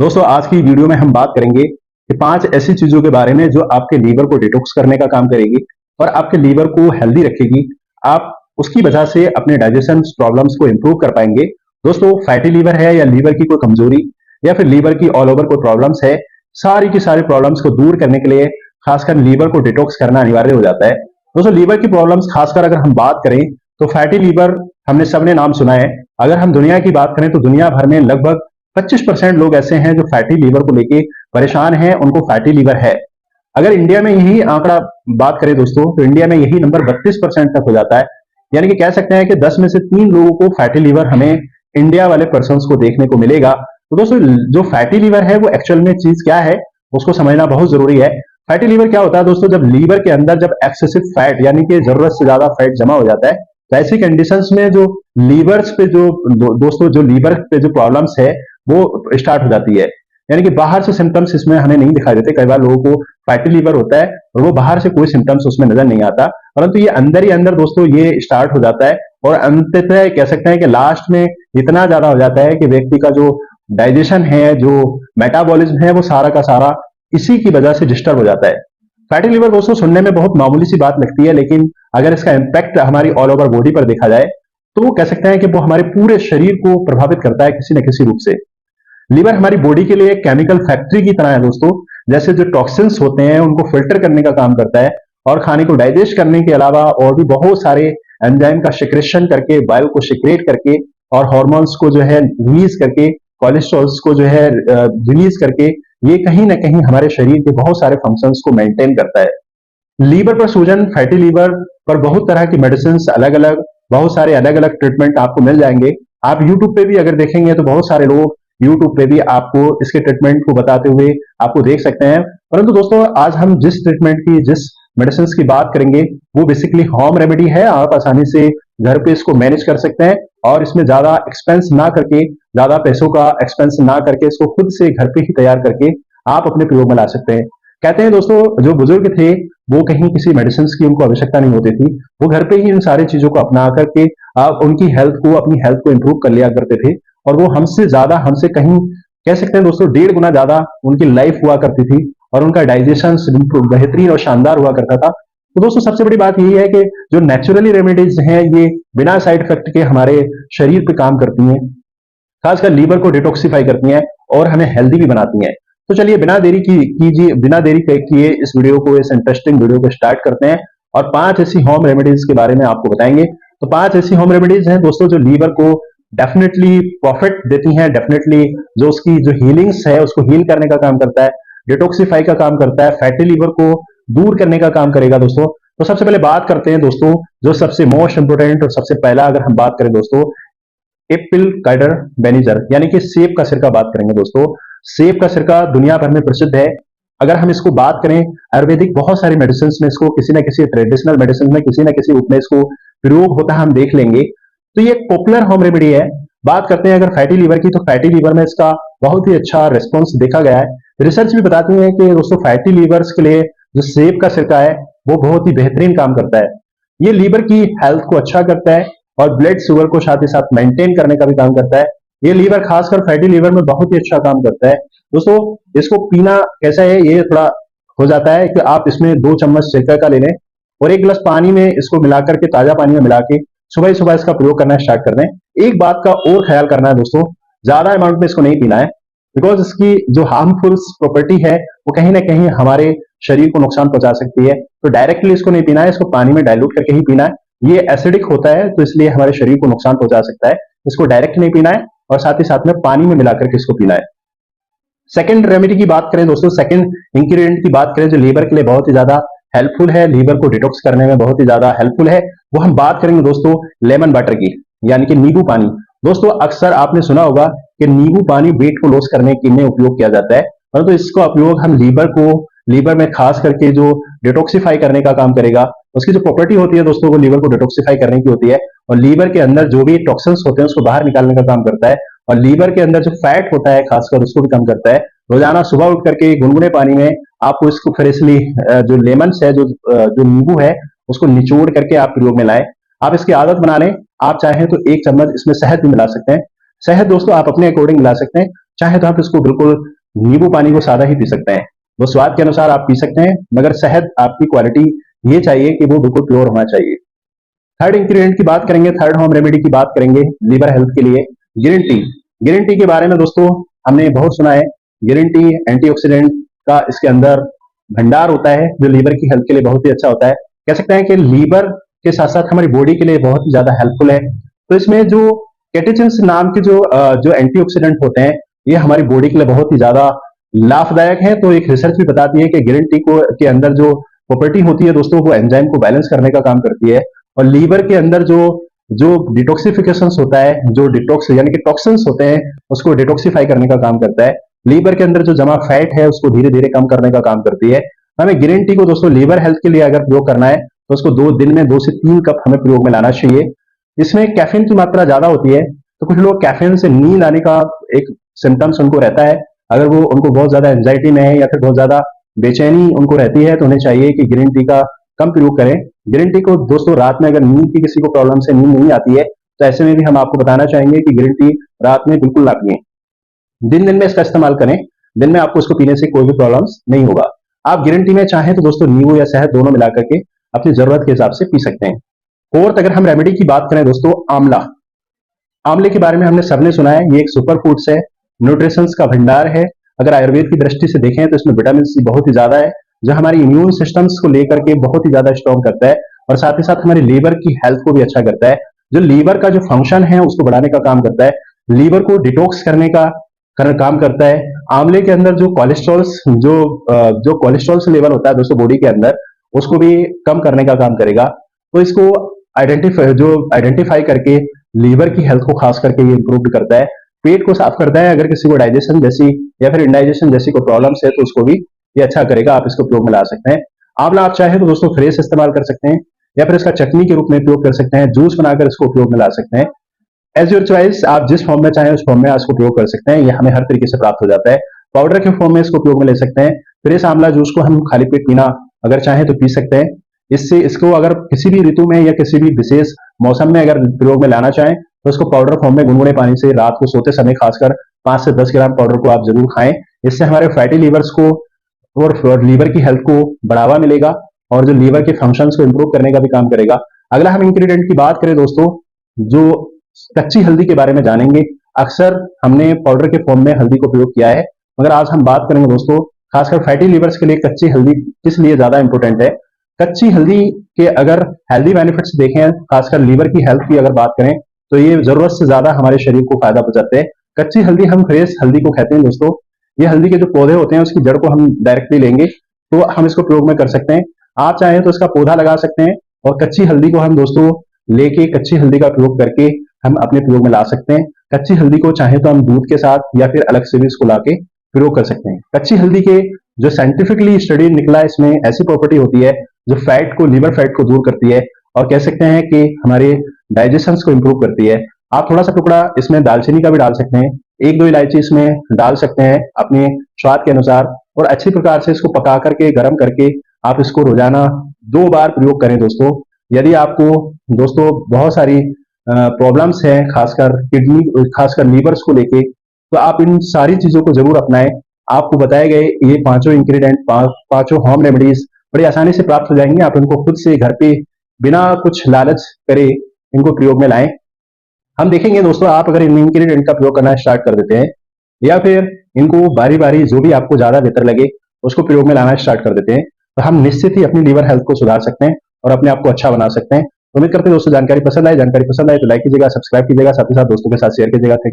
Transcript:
दोस्तों आज की वीडियो में हम बात करेंगे कि 5 ऐसी चीजों के बारे में जो आपके लीवर को डिटॉक्स करने का काम करेगी और आपके लीवर को हेल्दी रखेगी। आप उसकी वजह से अपने डाइजेशन प्रॉब्लम्स को इंप्रूव कर पाएंगे। दोस्तों फैटी लीवर है या लीवर की कोई कमजोरी या फिर लीवर की ऑल ओवर कोई प्रॉब्लम्स है, सारी की सारी प्रॉब्लम्स को दूर करने के लिए खासकर लीवर को डिटॉक्स करना अनिवार्य हो जाता है। दोस्तों लीवर की प्रॉब्लम्स खासकर अगर हम बात करें तो फैटी लीवर हमने सबने नाम सुना है। अगर हम दुनिया की बात करें तो दुनिया भर में लगभग 25% लोग ऐसे हैं जो फैटी लीवर को लेके परेशान हैं, उनको फैटी लीवर है। अगर इंडिया में यही आंकड़ा बात करें दोस्तों तो इंडिया में यही नंबर 32% तक हो जाता है। यानी कि कह सकते हैं कि 10 में से 3 लोगों को फैटी लीवर हमें इंडिया वाले पर्सन को देखने को मिलेगा। तो दोस्तों जो फैटी लीवर है वो एक्चुअल में चीज क्या है उसको समझना बहुत जरूरी है। फैटी लीवर क्या होता है दोस्तों? जब लीवर के अंदर जब एक्सेसिव फैट यानी कि जरूरत से ज्यादा फैट जमा हो जाता है तो ऐसी कंडीशंस में जो लीवर्स पे जो दोस्तों जो लीवर पे जो प्रॉब्लम्स है वो स्टार्ट हो जाती है। यानी कि बाहर से सिम्टम्स इसमें हमें नहीं दिखाई देते। कई बार लोगों को फैटी लीवर होता है और वो बाहर से कोई सिम्टम्स उसमें नजर नहीं आता, परंतु ये अंदर ही अंदर दोस्तों ये स्टार्ट हो जाता है और अंततः कह सकते हैं कि लास्ट में इतना ज्यादा हो जाता है कि व्यक्ति का जो डाइजेशन है, जो मेटाबॉलिज्म है, वो सारा का सारा इसी की वजह से डिस्टर्ब हो जाता है। फैटी लीवर दोस्तों सुनने में बहुत मामूली सी बात लगती है, लेकिन अगर इसका इम्पैक्ट हमारी ऑल ओवर बॉडी पर देखा जाए तो वो कह सकते हैं कि वो हमारे पूरे शरीर को प्रभावित करता है किसी न किसी रूप से। लीवर हमारी बॉडी के लिए एक केमिकल फैक्ट्री की तरह है दोस्तों। जैसे जो टॉक्सिन्स होते हैं उनको फिल्टर करने का काम करता है और खाने को डाइजेस्ट करने के अलावा और भी बहुत सारे एंजाइम का सिक्रेशन करके, बाइल को सिक्रेट करके और हार्मोन्स को जो है रिलीज करके, कोलेस्ट्रॉल्स को जो है रिलीज करके ये कहीं ना कहीं हमारे शरीर के बहुत सारे फंक्शंस को मेंटेन करता है। लीवर पर सूजन, फैटी लीवर पर बहुत तरह की मेडिसिन अलग अलग, बहुत सारे अलग अलग ट्रीटमेंट आपको मिल जाएंगे। आप यूट्यूब पे भी अगर देखेंगे तो बहुत सारे लोग यूट्यूब पे भी आपको इसके ट्रीटमेंट को बताते हुए आपको देख सकते हैं। परंतु दोस्तों आज हम जिस ट्रीटमेंट की, जिस मेडिसिन की बात करेंगे वो बेसिकली होम रेमेडी है। आप आसानी से घर पे इसको मैनेज कर सकते हैं और इसमें ज्यादा एक्सपेंस ना करके, ज्यादा पैसों का एक्सपेंस ना करके इसको खुद से घर पे ही तैयार करके आप अपने प्रयोग में ला सकते हैं। कहते हैं दोस्तों जो बुजुर्ग थे वो कहीं किसी मेडिसिन की उनको आवश्यकता नहीं होती थी, वो घर पे ही इन सारी चीजों को अपना करके आप उनकी हेल्थ को, अपनी हेल्थ को इंप्रूव कर लिया करते थे और वो हमसे ज्यादा, हमसे कहीं कह सकते हैं दोस्तों 1.5 गुना ज्यादा उनकी लाइफ हुआ करती थी और उनका डाइजेशन बेहतरीन और शानदार हुआ करता था। तो दोस्तों सबसे बड़ी बात यही है कि जो नेचुरली रेमेडीज हैं ये बिना साइड इफेक्ट के हमारे शरीर पे काम करती हैं, खासकर लीवर को डिटॉक्सिफाई करती हैं और हमें हेल्दी भी बनाती हैं। तो चलिए बिना देरी कीजिए, बिना देरी किए इस वीडियो को, इस इंटरेस्टिंग वीडियो को स्टार्ट करते हैं और 5 ऐसी होम रेमेडीज के बारे में आपको बताएंगे। तो 5 ऐसी होम रेमेडीज हैं दोस्तों जो लीवर को डेफिनेटली प्रॉफिट देती हैं, डेफिनेटली जो उसकी जो हीलिंग्स है उसको हील करने का काम करता है, डिटॉक्सिफाई का काम करता है, फैटी लीवर को दूर करने का काम करेगा दोस्तों। तो सबसे पहले बात करते हैं दोस्तों जो सबसे मोस्ट इंपोर्टेंट और सबसे पहला अगर हम बात करें दोस्तों एप्पल काइडर वेनिजर यानी कि सेब का सिरका बात करेंगे दोस्तों। सेब का सिरका दुनिया भर में प्रसिद्ध है। अगर हम इसको बात करें आयुर्वेदिक बहुत सारी मेडिसिन में इसको किसी ना किसी ट्रेडिशनल मेडिसिन में किसी ना किसी रूप में इसको प्रयोग होता है, हम देख लेंगे। तो ये एक पॉपुलर होम रेमेडी है। बात करते हैं अगर फैटी लीवर की, तो फैटी लीवर में इसका बहुत ही अच्छा रिस्पॉन्स देखा गया है। रिसर्च भी बताती है कि दोस्तों फैटी लीवर्स के लिए जो सेब का सिरका है वो बहुत ही बेहतरीन काम करता है। ये लीवर की हेल्थ को अच्छा करता है और ब्लड शुगर को साथ ही साथ मेंटेन करने का भी काम करता है। ये लीवर खासकर फैटी लीवर में बहुत ही अच्छा काम करता है। दोस्तों इसको पीना कैसा है, ये थोड़ा हो जाता है कि आप इसमें 2 चम्मच सिरका का ले लें और 1 गिलास पानी में इसको मिला करके, ताजा पानी में मिला के सुबह ही सुबह इसका प्रयोग करना स्टार्ट कर दें। एक बात का और ख्याल करना है दोस्तों, ज्यादा अमाउंट में इसको नहीं पीना है, बिकॉज इसकी जो हार्मफुल प्रॉपर्टी है वो कहीं ना कहीं हमारे शरीर को नुकसान पहुंचा सकती है। तो डायरेक्टली इसको नहीं पीना है, इसको पानी में डाइल्यूट करके ही पीना है। ये एसिडिक होता है तो इसलिए हमारे शरीर को नुकसान पहुंचा सकता है। इसको डायरेक्ट नहीं पीना है और साथ ही साथ में पानी में मिलाकर के इसको पीना है। सेकंड रेमेडी की बात करें दोस्तों, सेकंड इंग्रेडिएंट की बात करें जो लीवर के लिए बहुत ही ज्यादा हेल्पफुल है, लीवर को डिटॉक्स करने में बहुत ही ज्यादा हेल्पफुल है, वो हम बात करेंगे दोस्तों लेमन वाटर की, यानी कि नींबू पानी। दोस्तों अक्सर आपने सुना होगा कि नींबू पानी वेट को लॉस करने के लिए उपयोग किया जाता है, परंतु इसका उपयोग हम लीवर में खास करके जो डिटॉक्सिफाई करने का काम करेगा। उसकी जो प्रॉपर्टी होती है दोस्तों वो लीवर को डिटॉक्सिफाई करने की होती है और लीवर के अंदर जो भी टॉक्सिन्स होते हैं उसको बाहर निकालने का काम करता है और लीवर के अंदर जो फैट होता है खासकर उसको भी कम करता है। रोजाना सुबह उठ करके गुनगुने पानी में आपको इसको फ्रेशली जो लेमन है, जो नींबू है, उसको निचोड़ करके आप प्रयोग में लाएं। आप इसकी आदत बना लें। आप चाहें तो 1 चम्मच इसमें शहद भी मिला सकते हैं। शहद दोस्तों आप अपने अकॉर्डिंग मिला सकते हैं। चाहे तो आप इसको बिल्कुल नींबू पानी को सादा ही पी सकते हैं, वो स्वाद के अनुसार आप पी सकते हैं, मगर शहद आपकी क्वालिटी ये चाहिए कि वो बिल्कुल प्योर होना चाहिए। थर्ड इंग्रेडिएंट की बात करेंगे, थर्ड होम रेमेडी की बात करेंगे लीवर हेल्थ के लिए, ग्रीन टी। ग्रीन टी के बारे में दोस्तों हमने बहुत सुना है। ग्रीन टी एंटीऑक्सीडेंट का इसके अंदर भंडार होता है, जो लीवर की हेल्थ के लिए बहुत ही अच्छा होता है। कह सकते हैं कि लीवर के साथ साथ हमारी बॉडी के लिए बहुत ही ज्यादा हेल्पफुल है। तो इसमें जो कैटेचिन्स नाम के जो एंटीऑक्सीडेंट होते हैं, ये हमारी बॉडी के लिए बहुत ही ज्यादा लाभदायक है। तो एक रिसर्च भी बताती है कि ग्रीन टी को के अंदर जो प्रॉपर्टी होती है दोस्तों, वो एंजाइम को बैलेंस करने का काम करती है, और लीवर के अंदर जो जो डिटॉक्सिफिकेशन होता है, जो डिटॉक्स यानी कि टॉक्सिन्स होते हैं, उसको डिटॉक्सिफाई करने का काम करता है। लीवर के अंदर जो जमा फैट है उसको धीरे धीरे कम करने का काम करती है। हमें ग्रीन टी को दोस्तों लीवर हेल्थ के लिए अगर प्रयोग करना है तो उसको 2 दिन में 2 से 3 कप हमें प्रयोग में लाना चाहिए। इसमें कैफीन की मात्रा ज्यादा होती है, तो कुछ लोग कैफीन से नींद आने का एक सिम्टम्स उनको रहता है। अगर वो उनको बहुत ज्यादा एंजाइटी में है या फिर बहुत ज्यादा बेचैनी उनको रहती है, तो उन्हें चाहिए कि ग्रीन टी का कम प्रयोग करें। ग्रीन टी को दोस्तों रात में अगर नींद की किसी को प्रॉब्लम से नींद नहीं आती है, तो ऐसे में भी हम आपको बताना चाहेंगे कि ग्रीन टी रात में बिल्कुल ना पिए, दिन दिन में इसका इस्तेमाल करें। दिन में आपको इसको पीने से कोई भी प्रॉब्लम नहीं होगा। आप ग्रीन टी में चाहें तो दोस्तों नींबू या शहद दोनों मिला करके अपनी जरूरत के हिसाब से पी सकते हैं। फोर्थ, अगर हम रेमेडी की बात करें दोस्तों, आंवला। आंवले के बारे में हमने सबने सुना है, ये एक सुपर फूड्स है, न्यूट्रिशंस का भंडार है। अगर आयुर्वेद की दृष्टि से देखें तो इसमें विटामिन सी बहुत ही ज्यादा है, जो हमारी इम्यून सिस्टम्स को लेकर के बहुत ही ज्यादा स्ट्रॉन्ग करता है, और साथ ही साथ हमारे लीवर की हेल्थ को भी अच्छा करता है। जो लीवर का जो फंक्शन है उसको बढ़ाने का काम करता है, लीवर को डिटॉक्स करने का काम करता है। आंवले के अंदर जो जो कोलेस्ट्रॉल लेवल होता है दोस्तों बॉडी के अंदर, उसको भी कम करने का काम करेगा। तो इसको आइडेंटिफाई करके लीवर की हेल्थ को खास करके ये इंप्रूव करता है, पेट को साफ करता है। अगर किसी को डाइजेशन जैसी या फिर इंडाइजेशन जैसी कोई प्रॉब्लम्स है तो उसको भी ये अच्छा करेगा। आप इसको प्रयोग में ला सकते हैं। आंवला आप चाहे तो दोस्तों फ्रेश इस्तेमाल कर सकते हैं, या फिर इसका चटनी के रूप में प्रयोग कर सकते हैं, जूस बनाकर इसको उपयोग में ला सकते हैं। एज योर चॉइस, आप जिस फॉर्म में चाहें उस फॉर्म में इसको प्रयोग कर सकते हैं, ये हमें हर तरीके से प्राप्त हो जाता है। पाउडर के फॉर्म में इसको उपयोग में ले सकते हैं। फ्रेश आंवला जूस को हम खाली पेट पीना अगर चाहें तो पी सकते हैं। इससे इसको अगर किसी भी ऋतु में या किसी भी विशेष मौसम में अगर प्रयोग में लाना चाहें तो इसको पाउडर फॉर्म में गुनगुने पानी से रात को सोते समय खासकर 5 से 10 ग्राम पाउडर को आप जरूर खाएं। इससे हमारे फैटी लीवर्स को और लीवर की हेल्थ को बढ़ावा मिलेगा, और जो लीवर के फंक्शंस को इंप्रूव करने का भी काम करेगा। अगला हम इंग्रेडिएंट की बात करें दोस्तों, जो कच्ची हल्दी के बारे में जानेंगे। अक्सर हमने पाउडर के फॉर्म में हल्दी को प्रयोग किया है, मगर आज हम बात करेंगे दोस्तों खासकर फैटी लीवर्स के लिए कच्ची हल्दी किस लिए ज्यादा इंपॉर्टेंट है। कच्ची हल्दी के अगर हेल्दी बेनिफिट्स देखें, खासकर लीवर की हेल्थ की अगर बात करें, तो ये जरूरत से ज्यादा हमारे शरीर को फायदा पहुंचाते हैं। कच्ची हल्दी हम फ्रेश हल्दी को कहते हैं दोस्तों। ये हल्दी के जो पौधे होते हैं उसकी जड़ को हम डायरेक्टली लेंगे तो हम इसको प्रयोग में कर सकते हैं। आप चाहें तो इसका पौधा लगा सकते हैं, और कच्ची हल्दी को हम दोस्तों लेके कच्ची हल्दी का प्रयोग करके हम अपने प्रयोग में ला सकते हैं। कच्ची हल्दी को चाहे तो हम दूध के साथ या फिर अलग से भी इसको लाके प्रयोग कर सकते हैं। कच्ची हल्दी के जो साइंटिफिकली स्टडी निकला, इसमें ऐसी प्रॉपर्टी होती है जो फैट को, लीवर फैट को दूर करती है, और कह सकते हैं कि हमारे डाइजेशन को इंप्रूव करती है। आप थोड़ा सा टुकड़ा इसमें दालचीनी का भी डाल सकते हैं, 1-2 इलायची इसमें डाल सकते हैं अपने स्वाद के अनुसार, और अच्छी प्रकार से इसको पका करके गर्म करके आप इसको रोजाना 2 बार प्रयोग करें दोस्तों। यदि आपको दोस्तों बहुत सारी प्रॉब्लम्स हैं, खासकर किडनी, खासकर लीवर्स को लेके, तो आप इन सारी चीजों को जरूर अपनाएं। आपको बताए गए ये पांचों इंग्रेडिएंट, पांचों होम रेमेडीज बड़ी आसानी से प्राप्त हो जाएंगे। आप इनको खुद से घर पे बिना कुछ लालच करे इनको प्रयोग में लाएं। हम देखेंगे दोस्तों, आप अगर इन इंग्रेडिएंट का प्रयोग करना स्टार्ट कर देते हैं, या फिर इनको बारी बारी जो भी आपको ज्यादा बेहतर लगे उसको प्रयोग में लाना स्टार्ट कर देते हैं, तो हम निश्चित ही अपनी लीवर हेल्थ को सुधार सकते हैं और अपने आप को अच्छा बना सकते हैं। उम्मीद करते हैं दोस्तों जानकारी पसंद आए तो लाइक कीजिएगा, सब्सक्राइब कीजिएगा, साथ ही साथ दोस्तों के साथ शेयर कीजिएगा। Thank you.